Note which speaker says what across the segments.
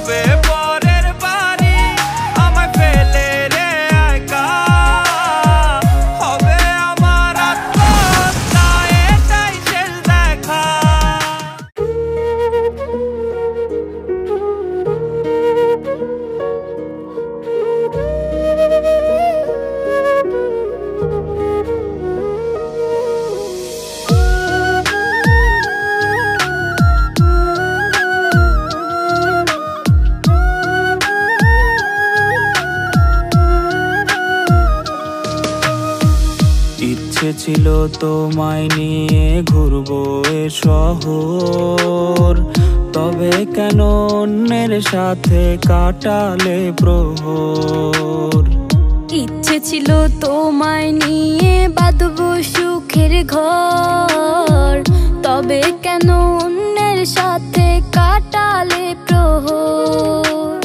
Speaker 1: যাবে পরের বাড়ি আমায় ফেলে রে একা হবে আমার আত্মহত্যা এটাই শেষ দেখা ইচ্ছে ছিল তোমায় নিয়ে ঘুরবো এ শহর তবে কেন অন্যের সাথে কাটালে প্রহর
Speaker 2: ইচ্ছে ছিল তোমায় নিয়ে বাঁধবো সুখের ঘর তবে কেন অন্যের সাথে কাটালে প্রহর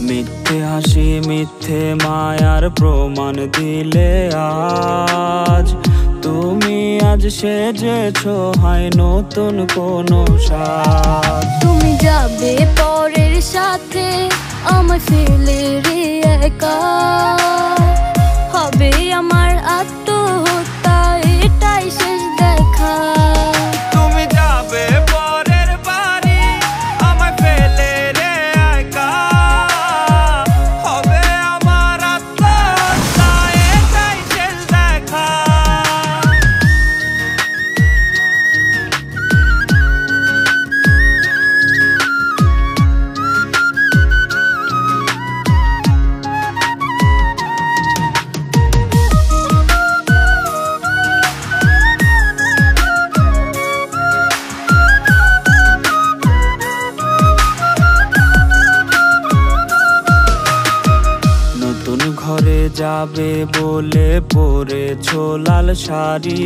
Speaker 1: মিথ্যে হাসি মিথ্যে মায়ার প্রমাণ দিলে আজ তুমি আজ সেজেছো হয় নতুন কোনো সাজ
Speaker 2: তুমি যাবে পরের সাথে আমায় ফেলে রে একা হবে আমার আত্মহত্যা এটাই শেষ দেখা
Speaker 1: তুমি যাবে পরের বাড়ি আমায় ফেলে রে একা হবে আমার আত্মহত্যা এটাই শেষ দেখা নতুন ঘরে যাবে বলে পরেছো লাল শাড়ি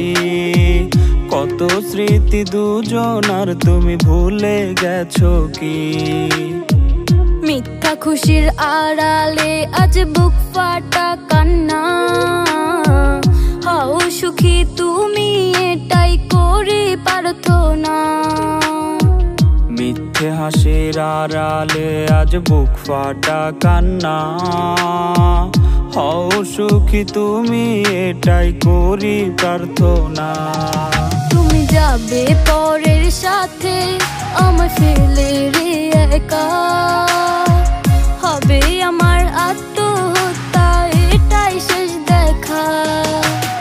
Speaker 1: কত স্মৃতি দুজনার তুমি ভুলে গেছো কি
Speaker 2: মিথ্যা খুশির আড়ালে আজ বুক ফাটা কান্না হও সুখী তুমি এটাই করি প্রার্থনা
Speaker 1: মিথ্যে হাসির আড়ালে আজ বুক ফাটা কান্না হও সুখী তুমি এটাই করি প্রার্থনা
Speaker 2: তুমি যাবে পরের সাথে আমায় ফেলে রে একা হবে আমার আত্মহত্যা এটাই শেষ দেখা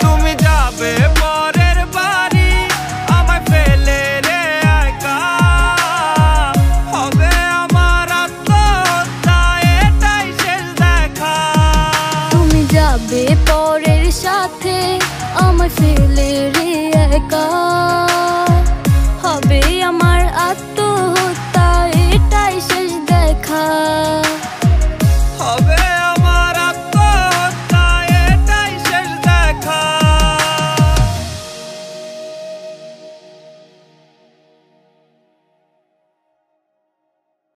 Speaker 1: তুমি যাবে পরের বাড়ি আমায় ফেলে রে একা হবে আমার আত্মহত্যা এটাই শেষ দেখা
Speaker 2: তুমি যাবে পরের সাথে আমায় ফেলে